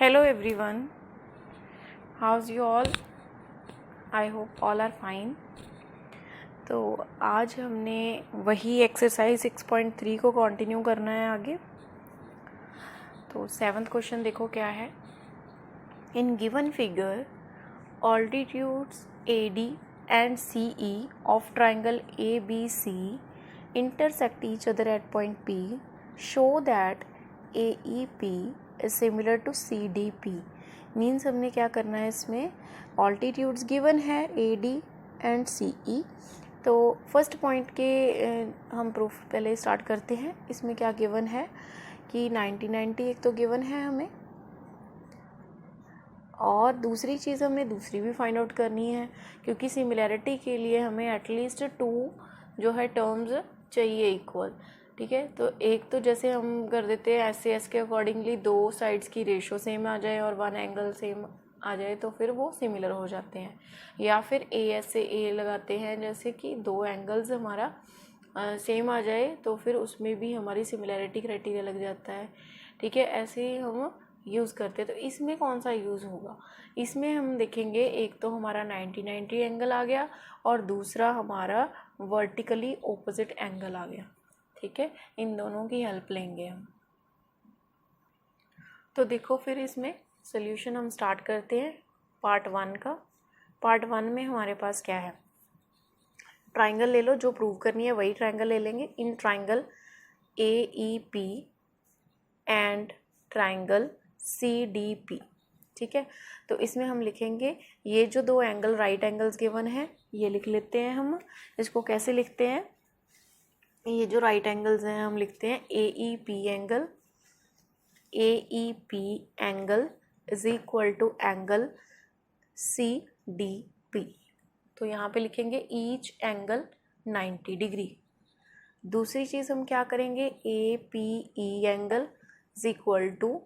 Hello everyone, how's you all? I hope all are fine. तो आज हमने वही एक्सरसाइज 6.3 को कंटिन्यू करना है आगे. तो 7th क्वेश्चन देखो क्या है. इन given figure altitudes AD and CE of triangle ABC intersect each other at point P. Show that AEP is similar to CDP. Means हमने क्या करना है, इसमें ऑल्टीट्यूड्स गिवन है AD एंड CE. तो फर्स्ट पॉइंट के हम प्रूफ पहले स्टार्ट करते हैं. इसमें क्या गिवन है कि 90-90 एक तो गिवन है हमें, और दूसरी चीज़ हमने दूसरी भी फाइंड आउट करनी है, क्योंकि सिमिलैरिटी के लिए हमें एटलीस्ट 2 जो है टर्म्स चाहिए इक्वल. ठीक है, तो एक तो जैसे हम कर देते हैं SAS के अकॉर्डिंगली 2 साइड्स की रेशो सेम आ जाए और 1 एंगल सेम आ जाए तो फिर वो सिमिलर हो जाते हैं. या फिर AS से A लगाते हैं, जैसे कि 2 एंगल्स हमारा सेम आ जाए तो फिर उसमें भी हमारी सिमिलैरिटी क्राइटेरिया लग जाता है. ठीक है, ऐसे ही हम यूज़ करते हैं. तो इसमें कौन सा यूज़ होगा, इसमें हम देखेंगे एक तो हमारा 90-90 एंगल आ गया और दूसरा हमारा वर्टिकली ऑपोजिट एंगल आ गया. ठीक है, इन दोनों की हेल्प लेंगे हम. तो देखो फिर इसमें सोल्यूशन हम स्टार्ट करते हैं पार्ट 1 का. पार्ट 1 में हमारे पास क्या है, ट्राइंगल ले लो, जो प्रूव करनी है वही ट्राइंगल ले लेंगे. In triangle AEP and triangle CDP. ठीक है, तो इसमें हम लिखेंगे ये जो 2 एंगल राइट एंगल्स गिवन है ये लिख लेते हैं हम. इसको कैसे लिखते हैं, ये जो राइट एंगल्स हैं हम लिखते हैं AEP angle is equal to angle CDP. तो यहाँ पे लिखेंगे ईच एंगल 90 डिग्री. दूसरी चीज़ हम क्या करेंगे, APE angle is equal to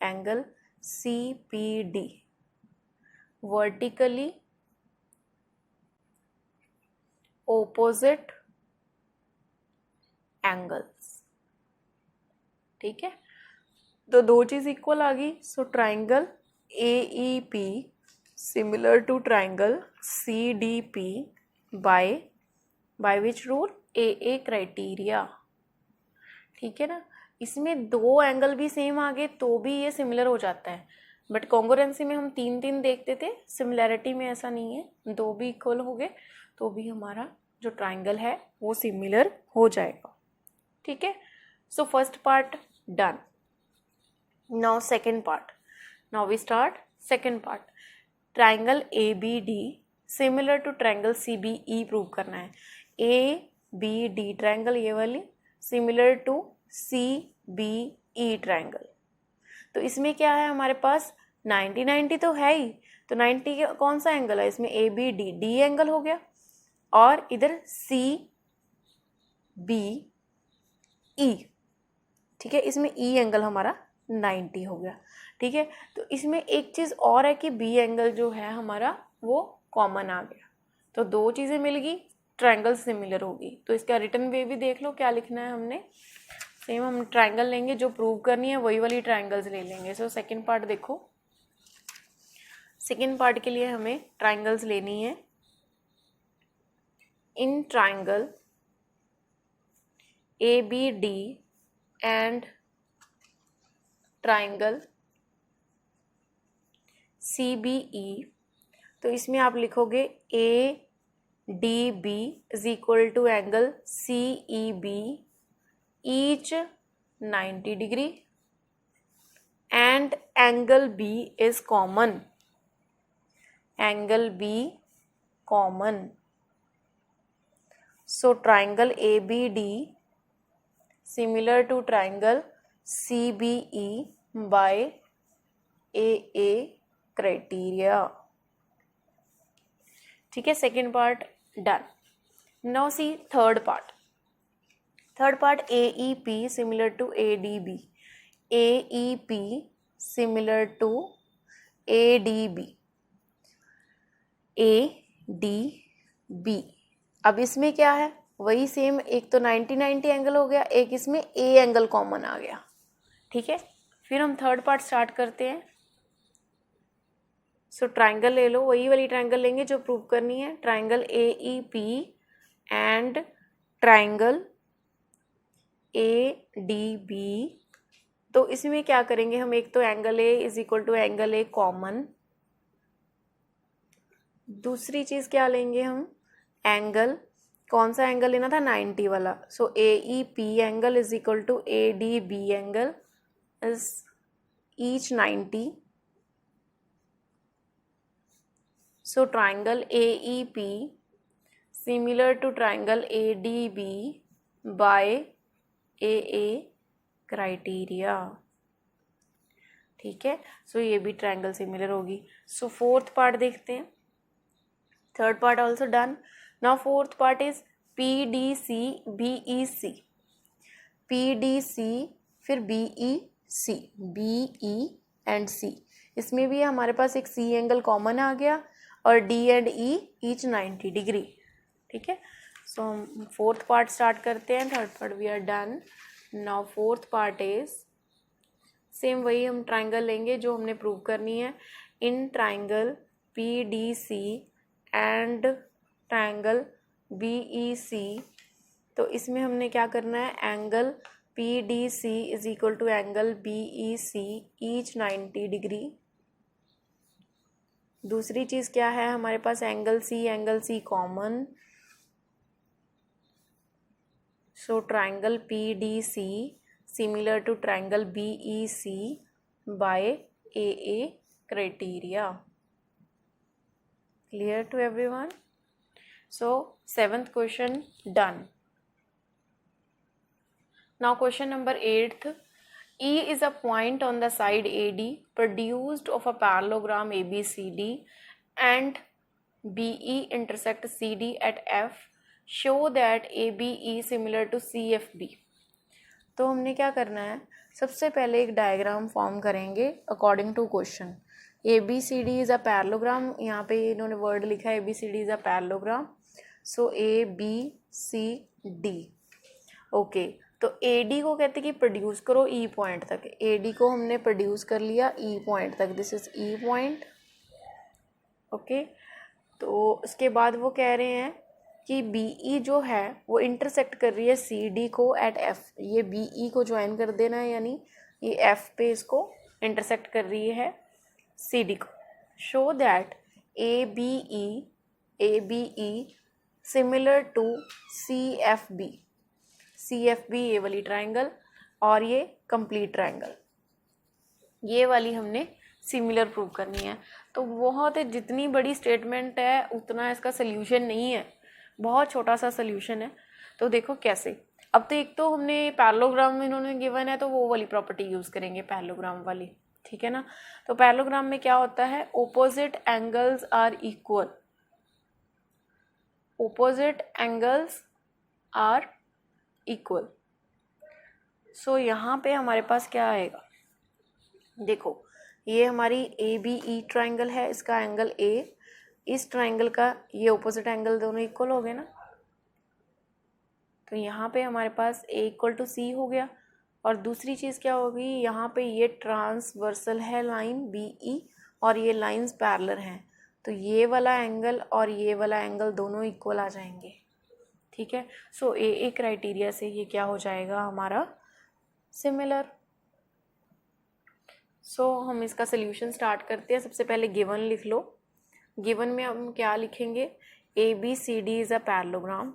angle CPD vertically opposite angles. ठीक है, तो 2 चीज़ इक्वल आ गई. So triangle AEP similar to triangle CDP by which rule, AA criteria. ठीक है ना, इसमें 2 एंगल भी सेम आ गए तो भी ये सिमिलर हो जाता है, बट कॉन्ग्रुएंसी में हम 3-3 देखते थे. सिमिलैरिटी में ऐसा नहीं है, 2 भी इक्वल हो गए तो भी हमारा जो ट्राइंगल है वो सिमिलर हो जाएगा. ठीक है, so first part done. Now second part. Now we start second part. Triangle ABD similar to triangle CBE prove करना है. ABD ट्राइंगल ये वाली सिमिलर टू CBE ट्राइंगल. तो इसमें क्या है हमारे पास, 90-90 तो है ही, तो 90 का कौन सा एंगल है इसमें, ABD D एंगल हो गया, और इधर CBE. ठीक है, इसमें E एंगल हमारा 90 हो गया. ठीक है, तो इसमें एक चीज़ और है कि B एंगल जो है हमारा वो कॉमन आ गया, तो 2 चीज़ें मिल गई, ट्राइंगल सिमिलर होगी. तो इसका रिटर्न वे भी देख लो क्या लिखना है हमने. सेम हम ट्राइंगल लेंगे, जो प्रूव करनी है वही वाली ट्राइंगल्स ले लेंगे. सो सेकेंड पार्ट देखो. सेकेंड पार्ट के लिए हमें ट्राइंगल्स लेनी है. In triangle ABD and triangle CBE. तो इसमें आप लिखोगे ADB is equal to angle CEB each 90 degree and angle B is common. Angle B common. So triangle ABD similar to triangle CBE by AA criteria. ठीक है, second part done. Now see third part. Third part AEP similar to ADB. AEP similar to ADB. ADB. अब इसमें क्या है, वही same, एक तो 90-90 angle हो गया, एक इसमें A एंगल कॉमन आ गया. ठीक है, फिर हम थर्ड पार्ट स्टार्ट करते हैं. सो ट्राइंगल ले लो, वही वाली ट्राइंगल लेंगे जो प्रूव करनी है, triangle AEP and triangle ADB। तो इसमें क्या करेंगे हम, एक तो angle A is equal to angle A common, दूसरी चीज क्या लेंगे हम, एंगल, कौन सा एंगल लेना था, 90 वाला। So AEP angle is equal to ADB angle is each 90। So triangle AEP similar to triangle ADB by AA criteria। ठीक है, सो ये भी ट्राइंगल सिमिलर होगी। सो फोर्थ पार्ट देखते हैं, third part also done. Now fourth part is PDC BEC, PDC फिर BEC, BE and C, इसमें भी हमारे पास एक C एंगल कॉमन आ गया और D and E each 90 degree. ठीक है, सो हम फोर्थ पार्ट स्टार्ट करते हैं, third part we are done. Now fourth part is same, वही हम ट्राइंगल लेंगे जो हमने प्रूव करनी है, in triangle PDC and triangle BEC। तो इसमें हमने क्या करना है, angle PDC is equal to angle BEC each 90 degree. दूसरी चीज क्या है हमारे पास, angle C common. So triangle PDC similar to triangle BEC by AA criteria. Clear to everyone? So seventh question done. Now question number 8th, E is a point on the side AD produced of a parallelogram ABCD and BE intersect CD at F. Show that ABE similar to CFB। तो हमने क्या करना है, सबसे पहले एक diagram form करेंगे according to question. ABCD is a parallelogram, यहाँ पे इन्होंने वर्ड लिखा है ABCD is a parallelogram. So ABCD okay. तो AD को कहते हैं कि प्रोड्यूस करो E पॉइंट तक, AD को हमने प्रोड्यूस कर लिया E पॉइंट तक, this is E point. Okay, तो उसके बाद वो कह रहे हैं कि BE जो है वो इंटरसेक्ट कर रही है CD को एट F, ये BE को ज्वाइन कर देना है, यानी ये F पे इसको इंटरसेक्ट कर रही है CD को। Show that ABE similar to CFB, CFB ये वाली ट्राइंगल और ये कंप्लीट ट्राइंगल, ये वाली हमने सिमिलर प्रूव करनी है। तो बहुत जितनी बड़ी स्टेटमेंट है उतना इसका सोल्यूशन नहीं है, बहुत छोटा सा सोल्यूशन है। तो देखो कैसे, अब तो एक तो हमने पैरेललोग्राम में इन्होंने गिवन है तो वो वाली प्रॉपर्टी यूज़ करेंगे पैरेललोग्राम वाली, ठीक है ना। तो पैरेललोग्राम में क्या होता है, opposite angles are equal, opposite angles are equal. So यहाँ पे हमारे पास क्या आएगा, देखो ये हमारी ABE ट्राइंगल है, इसका एंगल A, इस ट्राइंगल का ये ओपोजिट एंगल दोनों इक्वल हो गए ना। तो यहाँ पे हमारे पास A इक्वल टू C हो गया। और दूसरी चीज़ क्या होगी, यहाँ पे ये ट्रांसवर्सल है लाइन BE और ये लाइंस पैरेलल हैं, तो ये वाला एंगल और ये वाला एंगल दोनों इक्वल आ जाएंगे। ठीक है, सो AA क्राइटेरिया से ये क्या हो जाएगा हमारा सिमिलर। सो हम इसका सोल्यूशन स्टार्ट करते हैं। सबसे पहले गिवन लिख लो, गिवन में हम क्या लिखेंगे, ABCD is a parallelogram,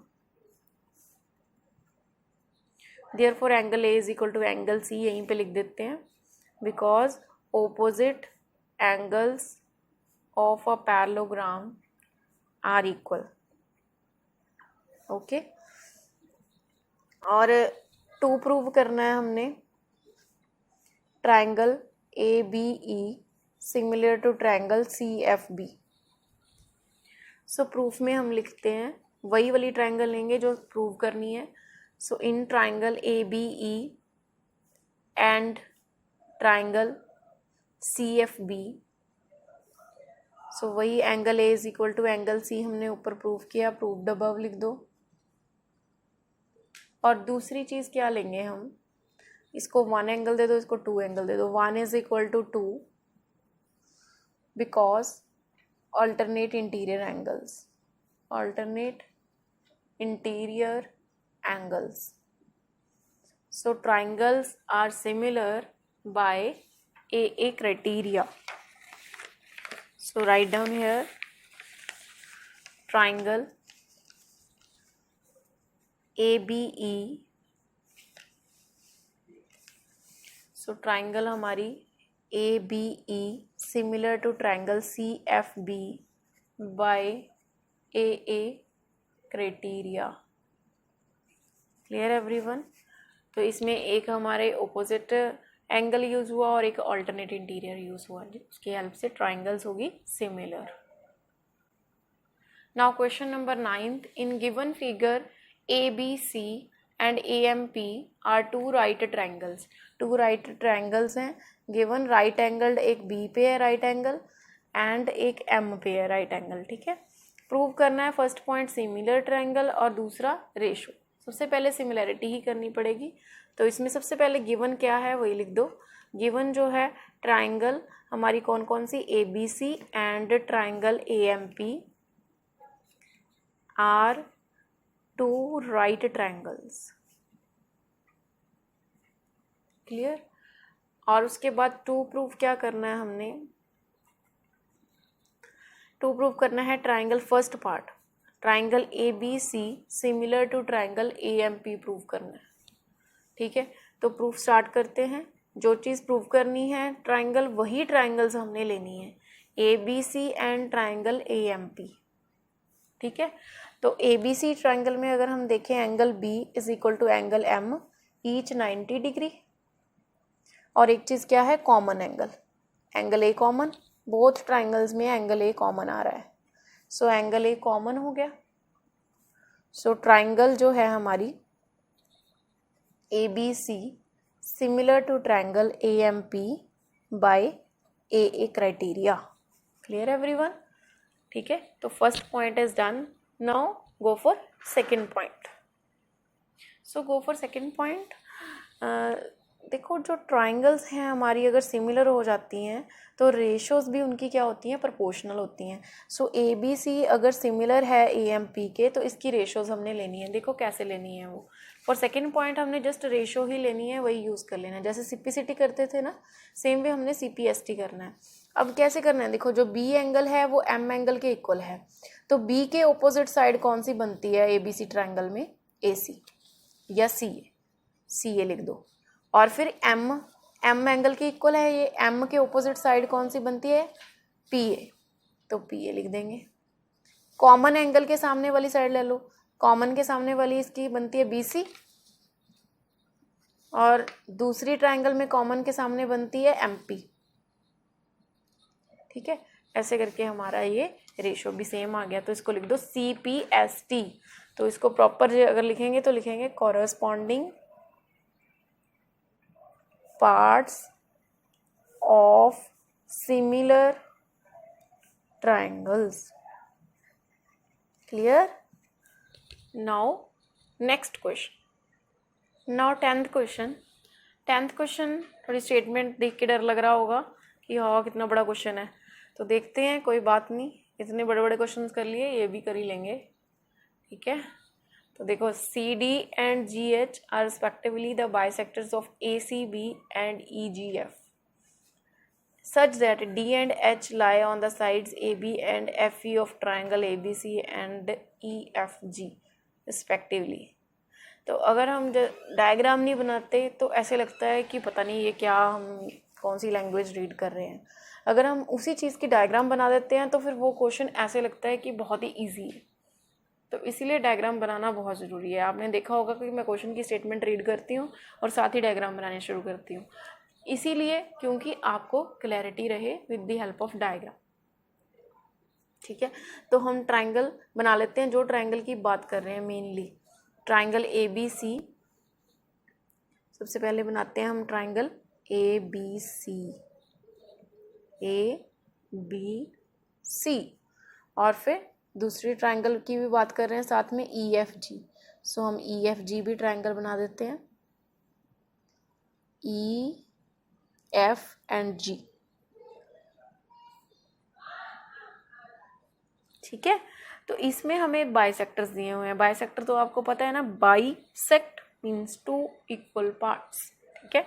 therefore angle A is equal to angle C, यहीं पे लिख देते हैं, because opposite angles of a parallelogram are equal. Okay, और टू प्रूव करना है हमने, triangle ABE similar to triangle CFB। So proof में हम लिखते हैं, वही वाली ट्राइंगल लेंगे जो प्रूव करनी है। So in triangle ABE and triangle CFB, so वही angle A is equal to angle C हमने ऊपर प्रूव किया, प्रूव्ड अबव लिख दो। और दूसरी चीज़ क्या लेंगे हम, इसको 1 एंगल दे दो, इसको 2 एंगल दे दो। 1 is equal to 2 because alternate interior angles. Alternate interior angles. So triangles are similar by AA criteria. So write down here triangle ABE. So triangle हमारी ABE similar to triangle CFB by AA criteria. Clear everyone? तो इसमें एक हमारे opposite angle use हुआ और एक alternate interior use हुआ, उसकी हेल्प से ट्राइंगल्स होगी similar. Now question number 9. In given figure ABC and AMP are two right triangles. Two right triangles हैं गिवन. राइट एंगल्ड एक B पे है राइट एंगल एंड एक M पे है राइट एंगल. ठीक है, प्रूव करना है फर्स्ट पॉइंट सिमिलर ट्राइंगल और दूसरा रेशो. सबसे पहले सिमिलैरिटी ही करनी पड़ेगी. तो इसमें सबसे पहले गिवन क्या है वही लिख दो. गिवन जो है ट्राइंगल हमारी कौन कौन सी ABC and triangle AMP are two right triangles. Clear. और उसके बाद टू प्रूफ क्या करना है हमने. टू प्रूफ करना है triangle first part triangle ABC similar to triangle AMP prove करना है. ठीक है, तो प्रूफ स्टार्ट करते हैं. जो चीज़ प्रूव करनी है ट्राइंगल वही ट्राइंगल्स हमने लेनी है ABC एंड ट्राइंगल AMP. ठीक है, तो ABC ट्राइंगल में अगर हम देखें angle B is equal to angle M each 90 degree. और एक चीज़ क्या है common angle. Angle A common. Both triangles में एंगल A कॉमन आ रहा है. सो एंगल A कॉमन हो गया. सो ट्राइंगल जो है हमारी ABC similar to triangle AMP by AA criteria. Clear everyone. ठीक है, तो first point is done. Now go for second point. So go for second point. देखो जो ट्राइंगल्स हैं हमारी अगर सिमिलर हो जाती हैं तो रेशोज भी उनकी क्या होती हैं प्रोपोर्शनल होती हैं. सो ABC अगर सिमिलर है AMP के तो इसकी रेशोज हमने लेनी है. देखो कैसे लेनी है वो. फॉर सेकंड पॉइंट हमने जस्ट रेशो ही लेनी है, वही यूज़ कर लेना है. जैसे CPCT करते थे ना सेम वे हमने CPST करना है. अब कैसे करना है. देखो जो B एंगल है वो M एंगल के इक्वल है. तो B के ऑपोजिट साइड कौन सी बनती है ABC ट्राइंगल में AC या CA लिख दो. और फिर M एंगल के इक्वल है ये. M के ऑपोजिट साइड कौन सी बनती है PA. तो PA लिख देंगे. कॉमन एंगल के सामने वाली साइड ले लो. कॉमन के सामने वाली इसकी बनती है BC और दूसरी ट्राइंगल में कॉमन के सामने बनती है MP. ठीक है, ऐसे करके हमारा ये रेशो भी सेम आ गया. तो इसको लिख दो CPST. तो इसको प्रॉपर अगर लिखेंगे तो लिखेंगे corresponding parts of similar triangles. Clear? Now next question. Now 10th question. 10th question थोड़ी स्टेटमेंट देख के डर लग रहा होगा कि हाँ कितना बड़ा क्वेश्चन है. तो देखते हैं, कोई बात नहीं. इतने बड़े बड़े क्वेश्चन कर लिए, ये भी कर ही लेंगे. ठीक है, तो देखो CD and GH are respectively the bisectors of ACB and EGF such that D and H lie on the sides AB and FE of triangle ABC and EFG respectively. तो अगर हम डायग्राम नहीं बनाते तो ऐसे लगता है कि पता नहीं ये क्या, हम कौन सी लैंग्वेज रीड कर रहे हैं. अगर हम उसी चीज़ की डायग्राम बना देते हैं तो फिर वो क्वेश्चन ऐसे लगता है कि बहुत ही ईजी है. तो इसीलिए डायग्राम बनाना बहुत ज़रूरी है. आपने देखा होगा कि मैं क्वेश्चन की स्टेटमेंट रीड करती हूँ और साथ ही डायग्राम बनाने शुरू करती हूँ, इसीलिए क्योंकि आपको क्लैरिटी रहे with the help of diagram. ठीक है, तो हम ट्राइंगल बना लेते हैं. जो ट्राइंगल की बात कर रहे हैं मेनली ट्राइंगल ABC. सबसे पहले बनाते हैं हम ट्राइंगल ABC और फिर दूसरी ट्राइंगल की भी बात कर रहे हैं साथ में EFG. सो हम EFG भी ट्राइंगल बना देते हैं. EF and G. ठीक है। तो इसमें हमें बाइसेक्टर्स दिए हुए हैं। बाइसेक्टर तो आपको पता है ना, बाइसेक्ट मीन्स 2 इक्वल पार्ट्स, ठीक है।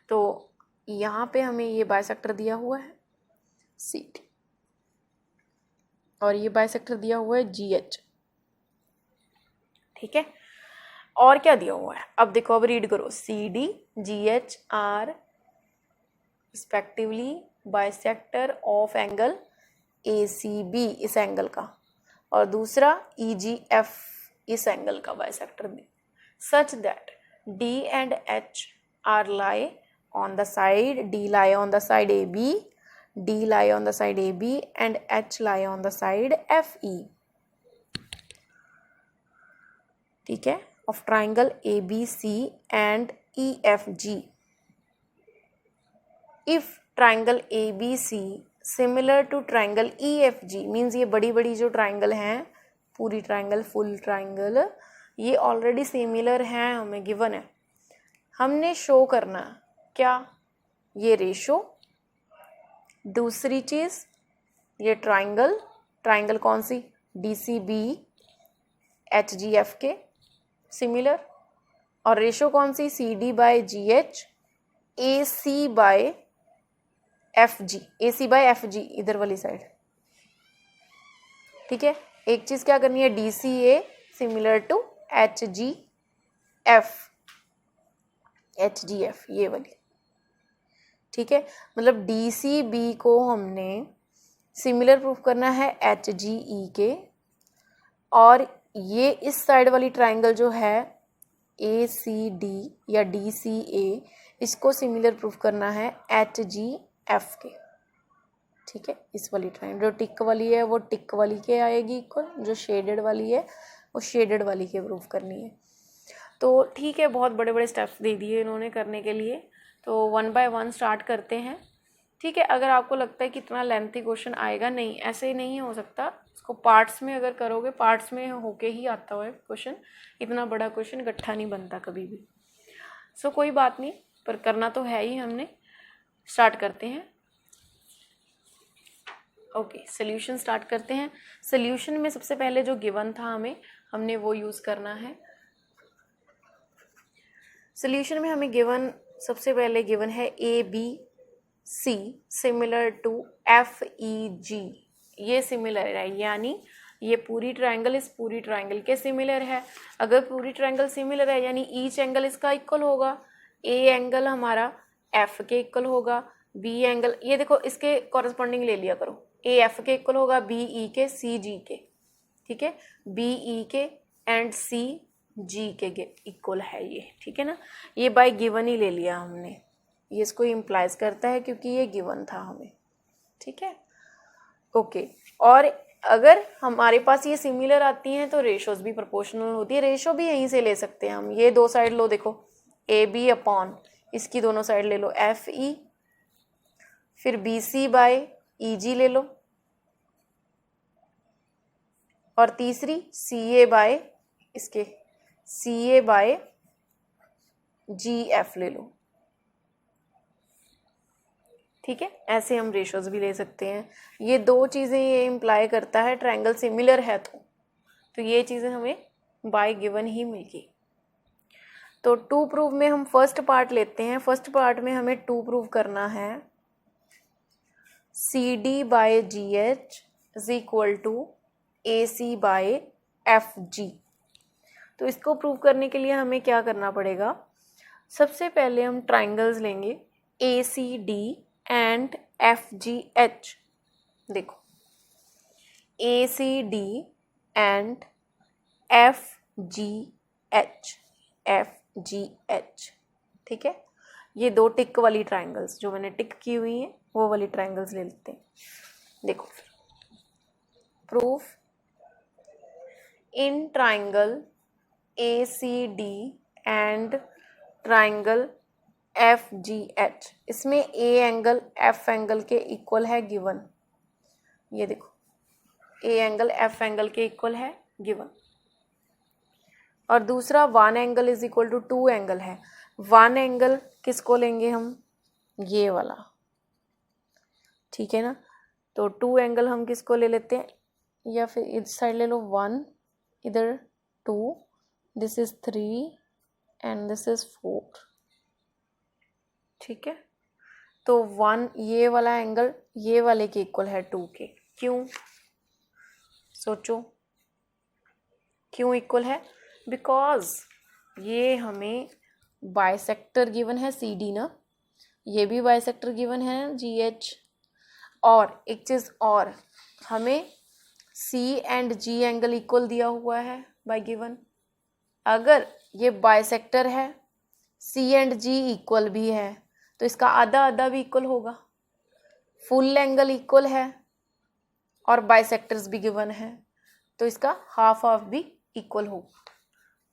तो यहाँ पे हमें ये बाइसेक्टर दिया हुआ है CD और ये बाइसेक्टर दिया हुआ है GH, ठीक है। और क्या दिया हुआ है, अब देखो, अब रीड करो, CD GH are respectively bisector of angle ACB, इस एंगल का, और दूसरा EGF, इस एंगल का बाइसेक्टर भी, such that D and H are lie on the side, D lie on the side AB, D lie on the side AB and H lie on the side FE, ठीक है, of triangle ABC and EFG. If triangle ABC similar to triangle EFG means ये बड़ी बड़ी जो triangle हैं, पूरी triangle, full triangle, ये already similar हैं, हमें गिवन है। हमने शो करना क्या, ये रेशो, दूसरी चीज़ ये ट्राइंगल, ट्राइंगल कौन सी, DCB HGF के सिमिलर, और रेशो कौन सी, CD by GH AC by FG, AC by FG इधर वाली साइड, ठीक है। एक चीज क्या करनी है, DCA सिमिलर टू HGF ये वाली, ठीक है। मतलब DCB को हमने सिमिलर प्रूफ करना है HGE के, और ये इस साइड वाली ट्राइंगल जो है ACD या DCA, इसको सिमिलर प्रूफ करना है HGF के, ठीक है। इस वाली ट्राइंगल जो टिक वाली है वो टिक वाली के आएगी इक्वल, जो शेडेड वाली है वो शेडेड वाली के प्रूफ करनी है। तो ठीक है, बहुत बड़े बड़े स्टेप्स दे दिए इन्होंने करने के लिए, तो 1 बाय 1 स्टार्ट करते हैं, ठीक है। अगर आपको लगता है कि इतना लेंथी क्वेश्चन आएगा, नहीं, ऐसे ही नहीं हो सकता, इसको पार्ट्स में अगर करोगे, पार्ट्स में होके ही आता है क्वेश्चन, इतना बड़ा क्वेश्चन इकट्ठा नहीं बनता कभी भी। सो कोई बात नहीं, पर करना तो है ही, हमने स्टार्ट करते हैं। ओके, सोल्यूशन स्टार्ट करते हैं। सोल्यूशन में सबसे पहले जो गिवन था हमने वो यूज़ करना है। सोल्यूशन में हमें गिवन, सबसे पहले गिवन है ABC सिमिलर टू FEG, ये सिमिलर है, यानी ये पूरी ट्राइंगल इस पूरी ट्राइंगल के सिमिलर है। अगर पूरी ट्राइंगल सिमिलर है यानी ईच एंगल इसका इक्वल होगा, A एंगल हमारा F के इक्वल होगा, B एंगल, ये देखो इसके कॉरस्पॉन्डिंग ले लिया करो, A F के इक्वल होगा, B E के, C G के, ठीक है, B E के एंड C G के इक्वल है ये, ठीक है ना। ये बाय गिवन ही ले लिया हमने, ये इसको इम्प्लाइज करता है क्योंकि ये गिवन था हमें, ठीक है। ओके, और अगर हमारे पास ये सिमिलर आती हैं तो रेशोज भी प्रोपोर्शनल होती है। रेशो भी यहीं से ले सकते हैं हम, ये दो साइड लो, देखो AB अपॉन इसकी दोनों साइड ले लो FE, फिर BC बाय EG ले लो, और तीसरी CA बाय इसके CA बाय GF ले लो, ठीक है। ऐसे हम रेशोज भी ले सकते हैं। ये दो चीज़ें ये इम्प्लाई करता है ट्रायंगल सिमिलर है तो ये चीज़ें हमें बाय गिवन ही मिलगी। तो 2 प्रूव में हम फर्स्ट पार्ट लेते हैं। फर्स्ट पार्ट में हमें 2 प्रूव करना है CD by GH is equal to AC by FG। तो इसको प्रूव करने के लिए हमें क्या करना पड़ेगा, सबसे पहले हम ट्राइंगल्स लेंगे ACD एंड FGH। देखो ACD एंड FGH, ठीक है। ये दो टिक वाली ट्राइंगल्स जो मैंने टिक की हुई हैं वो वाली ट्राइंगल्स ले लेते हैं। देखो, proof in triangle ACD and triangle FGH, इसमें A एंगल F एंगल के इक्वल है गिवन, ये देखो A एंगल F एंगल के इक्वल है गिवन, और दूसरा 1 angle is equal to 2 angle है। 1 एंगल किसको लेंगे हम, ये वाला, ठीक है ना। तो 2 एंगल हम किसको ले लेते हैं, या फिर इस साइड ले लो 1, इधर 2, this is 3 and this is 4, ठीक है। तो 1 ये वाला एंगल ये वाले के इक्वल है 2 के, क्यों? सोचो क्यों इक्वल है? बिकॉज ये हमें बाइसेक्टर गिवन है CD ना, ये भी बाइसेक्टर गिवन है GH। और एक चीज़ और, हमें C and G angle equal दिया हुआ है बाय गिवन। अगर ये बाइसेक्टर है, C एंड G इक्वल भी है, तो इसका आधा आधा भी इक्वल होगा। फुल एंगल इक्वल है और बाइसेक्टर्स भी गिवन है, तो इसका हाफ हाफ भी इक्वल होगा।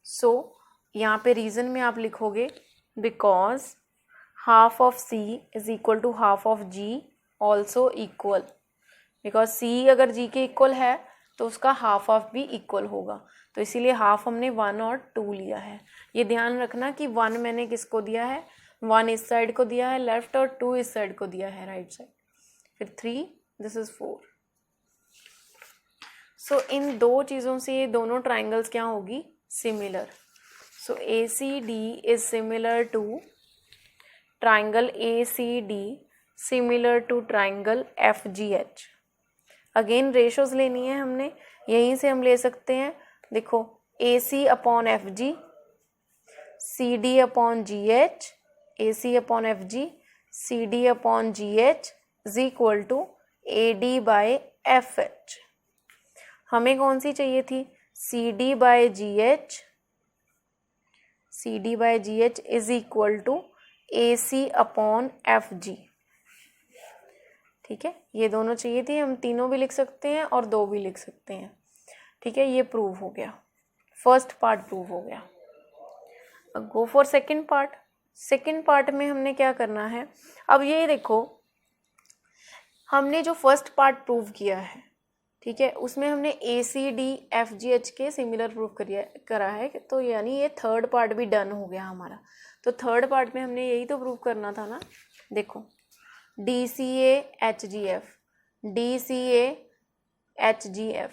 सो यहाँ पे रीजन में आप लिखोगे because half of C is equal to half of G also equal. Because C अगर G के इक्वल है तो उसका हाफ ऑफ भी इक्वल होगा, तो इसीलिए हाफ हमने 1 और 2 लिया है। ये ध्यान रखना कि 1 मैंने किसको दिया है, 1 इस साइड को दिया है लेफ्ट और 2 इस साइड को दिया है राइट साइड, फिर 3, दिस इज 4। सो इन दो चीज़ों से ये दोनों ट्राइंगल्स क्या होगी, similar. So ACD is similar to triangle ACD similar to triangle FGH। Again ratios लेनी है हमने, यहीं से हम ले सकते हैं। देखो AC upon FG, CD upon GH, AC upon FG, CD upon GH is equal to AD by FH। हमें कौन सी चाहिए थी, CD by GH, CD by GH is equal to AC upon FG, ठीक है। ये दोनों चाहिए थी, हम तीनों भी लिख सकते हैं और 2 भी लिख सकते हैं, ठीक है। ये प्रूव हो गया, फर्स्ट पार्ट प्रूव हो गया। अब गो for second part. Second part में हमने क्या करना है, अब ये देखो हमने जो फर्स्ट पार्ट प्रूव किया है, ठीक है, उसमें हमने ACD FGH के सिमिलर प्रूव करा है, तो यानी ये थर्ड पार्ट भी डन हो गया हमारा। तो थर्ड पार्ट में हमने यही तो प्रूव करना था ना। देखो DCA HGF, DCA HGF,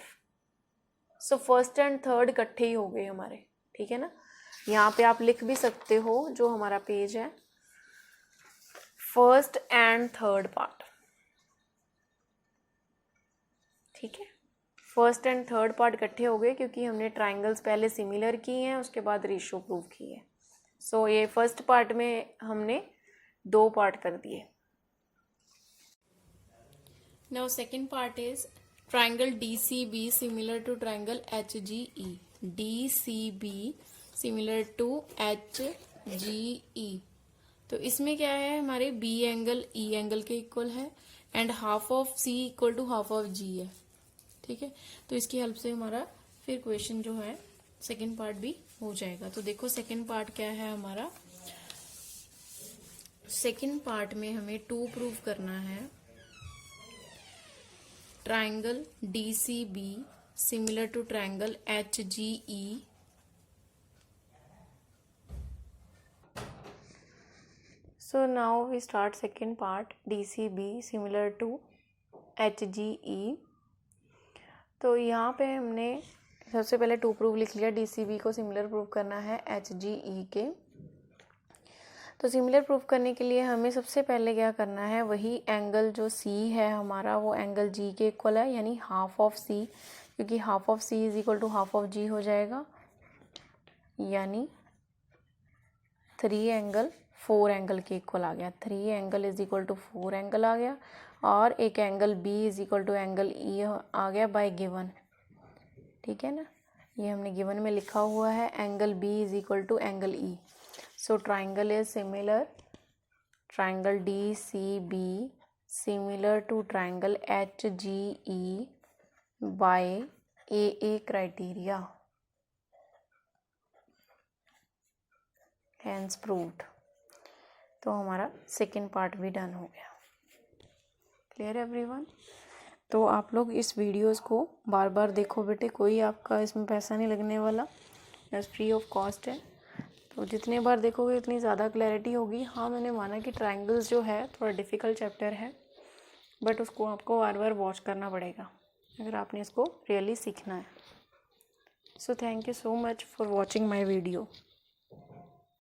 so first and third इकट्ठे ही हो गए हमारे, ठीक है ना। यहाँ पे आप लिख भी सकते हो जो हमारा पेज है, फर्स्ट एंड थर्ड पार्ट, ठीक है। फर्स्ट एंड थर्ड पार्ट इकट्ठे हो गए क्योंकि हमने ट्राइंगल्स पहले सिमिलर की हैं, उसके बाद रेशो प्रूव की है। सो ये फर्स्ट पार्ट में हमने 2 पार्ट कर दिए। Now second part is triangle DCB similar to triangle HGE। DCB similar to HGE, तो इसमें क्या है, हमारे B एंगल E एंगल के इक्वल है and half of C equal to half of G है, ठीक है। तो इसकी हेल्प से हमारा फिर क्वेश्चन जो है सेकेंड पार्ट भी हो जाएगा। तो देखो सेकेंड पार्ट क्या है हमारा, सेकेंड पार्ट में हमें 2 प्रूव करना है। Triangle DCB similar to triangle HGE, so now we start second part DCB similar to HGE। तो यहाँ पे हमने सबसे पहले 2 प्रूव लिख लिया, DCB को सिमिलर प्रूव करना है HGE के। तो सिमिलर प्रूव करने के लिए हमें सबसे पहले क्या करना है, वही एंगल जो C है हमारा वो एंगल G के इक्वल है, यानी हाफ ऑफ C, क्योंकि half of C is equal to half of G हो जाएगा, यानी 3 एंगल 4 एंगल के इक्वल आ गया। 3 angle is equal to 4 angle आ गया, और एक angle B is equal to angle E आ गया बाय गिवन, ठीक है ना। ये हमने गिवन में लिखा हुआ है, angle B is equal to angle E। So triangle is similar, triangle DCB similar to triangle HGE by AA criteria, hence proved. तो हमारा सेकेंड पार्ट भी डन हो गया। Clear everyone? तो आप लोग इस वीडियोस को बार बार देखो बेटे, कोई आपका इसमें पैसा नहीं लगने वाला, बस फ्री ऑफ कॉस्ट है। तो जितने बार देखोगे उतनी ज़्यादा क्लैरिटी होगी। हाँ, मैंने माना कि ट्राइंगल्स जो है थोड़ा डिफ़िकल्ट चैप्टर है, बट उसको आपको बार बार वॉच करना पड़ेगा, अगर आपने इसको रियली सीखना है। So thank you so much for watching my video.